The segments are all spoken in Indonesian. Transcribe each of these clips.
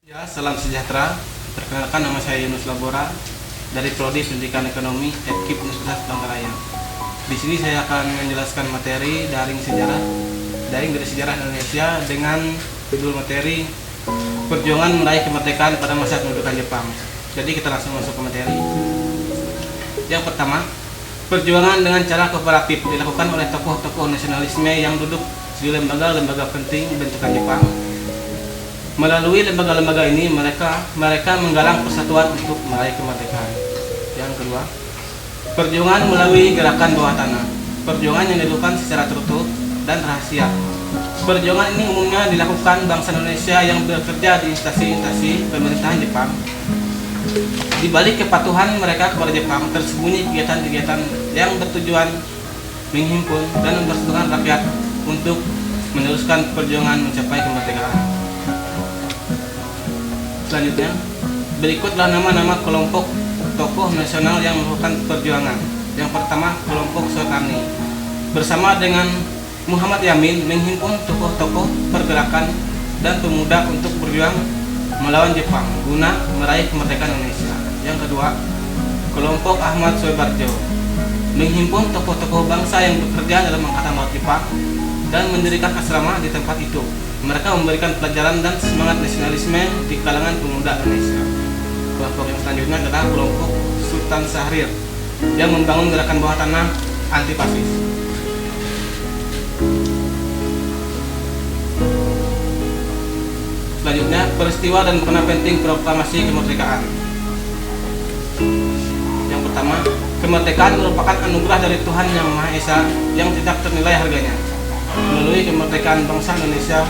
Ya, salam sejahtera. Perkenalkan, nama saya Yunus Labora dari Prodi Pendidikan Ekonomi FKIP Universitas Palangkaraya. Di sini saya akan menjelaskan materi daring dari sejarah Indonesia dengan judul materi Perjuangan Meraih Kemerdekaan pada Masa Pendudukan Jepang. Jadi kita langsung masuk ke materi. Yang pertama, perjuangan dengan cara kooperatif dilakukan oleh tokoh-tokoh nasionalisme yang duduk di lembaga-lembaga penting bentukan Jepang. Melalui lembaga-lembaga ini mereka menggalang persatuan untuk meraih kemerdekaan. Yang kedua, perjuangan melalui gerakan bawah tanah. Perjuangan yang dilakukan secara tertutup dan rahasia. Perjuangan ini umumnya dilakukan bangsa Indonesia yang bekerja di instansi pemerintahan Jepang. Di balik kepatuhan mereka kepada Jepang tersembunyi kegiatan-kegiatan yang bertujuan menghimpun dan mempersatukan rakyat untuk meneruskan perjuangan mencapai kemerdekaan. Selanjutnya, berikutlah nama-nama kelompok tokoh nasional yang melakukan perjuangan. Yang pertama, kelompok Soekarni bersama dengan Muhammad Yamin menghimpun tokoh-tokoh pergerakan dan pemuda untuk berjuang melawan Jepang guna meraih kemerdekaan Indonesia. Yang kedua, kelompok Ahmad Soebarjo menghimpun tokoh-tokoh bangsa yang bekerja dalam Angkatan Laut Jepang dan mendirikan asrama di tempat itu. Mereka memberikan pelajaran dan semangat nasionalisme di kalangan pemuda Indonesia. Kelompok yang selanjutnya adalah kelompok Sultan Syahrir yang membangun gerakan bawah tanah anti fasis. Selanjutnya, peristiwa dan makna penting proklamasi kemerdekaan. Yang pertama, kemerdekaan merupakan anugerah dari Tuhan Yang Maha Esa yang tidak ternilai harganya. Melalui kemerdekaan bangsa Indonesia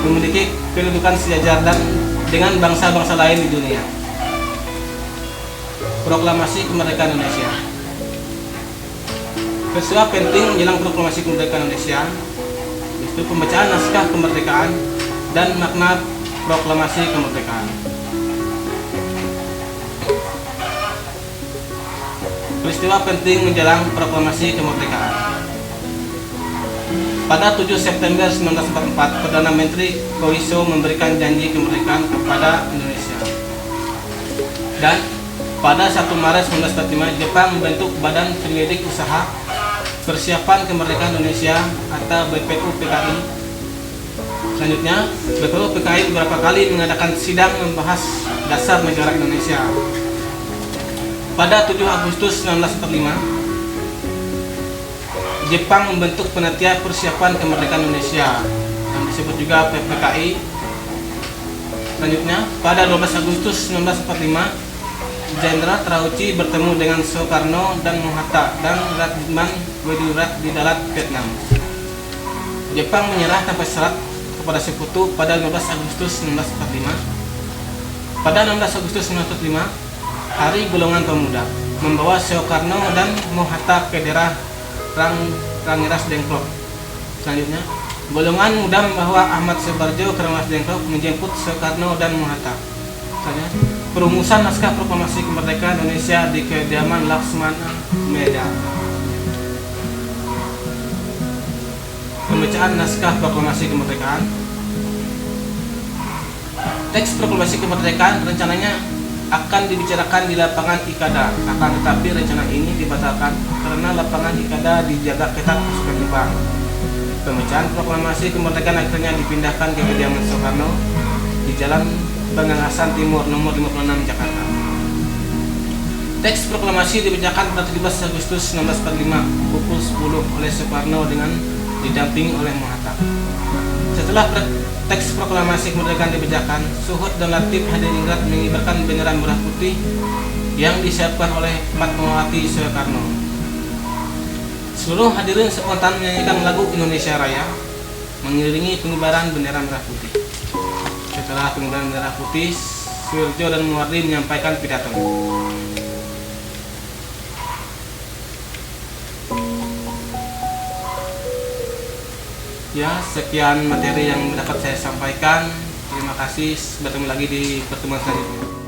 memiliki kedudukan sejajar dan dengan bangsa-bangsa lain di dunia. Proklamasi kemerdekaan Indonesia. Peristiwa penting menjelang proklamasi kemerdekaan Indonesia yaitu pembacaan naskah kemerdekaan dan makna proklamasi kemerdekaan. Peristiwa penting menjelang proklamasi kemerdekaan. Pada 7 September 1944, Perdana Menteri Koiso memberikan janji kemerdekaan kepada Indonesia. Dan pada 1 Maret 1945, Jepang membentuk Badan Penyelidik Usaha Persiapan Kemerdekaan Indonesia atau BPUPKI. Selanjutnya, BPUPKI beberapa kali mengadakan sidang membahas dasar negara Indonesia. Pada 7 Agustus 1945, Jepang membentuk Panitia Persiapan Kemerdekaan Indonesia yang disebut juga PPKI. Selanjutnya, pada 12 Agustus 1945, Jenderal Trauci bertemu dengan Soekarno dan Muhatta dan Radman Wediwrat di Dalat, Vietnam. Jepang menyerah tanpa syarat kepada Sekutu pada 15 Agustus 1945. Pada 16 Agustus 1945, Hari Golongan Pemuda membawa Soekarno dan Muhatta ke daerah Rangiras Dengklok. Selanjutnya, golongan muda membawa Ahmad Soebarjo ke Rangiras Dengklok menjemput Soekarno dan Muhatta. Selanjutnya, perumusan naskah proklamasi kemerdekaan Indonesia di kediaman Laksmana Medan. Pembacaan naskah proklamasi kemerdekaan. Teks proklamasi kemerdekaan rencananya akan dibicarakan di lapangan Ikada, akan tetapi rencana ini dibatalkan karena lapangan Ikada dijaga ketat pasukan Jepang. Pembacaan proklamasi kemerdekaan akhirnya dipindahkan ke kediaman Soekarno di Jalan Pengangasan Timur nomor 56 Jakarta. Teks proklamasi dibacakan pada 17 Agustus 1945 pukul 10 oleh Soekarno dengan didampingi oleh Muhatta. Setelah teks proklamasi kemerdekaan dibacakan, Suhut dan Latif Hadiningrat mengibarkan bendera merah putih yang disiapkan oleh Fatmawati Soekarno. Seluruh hadirin spontan menyanyikan lagu Indonesia Raya mengiringi pengibaran bendera merah putih. Setelah pengibaran bendera putih, Suharjo dan Muwardi menyampaikan pidato. Ya, sekian materi yang dapat saya sampaikan. Terima kasih. Bertemu lagi di pertemuan selanjutnya.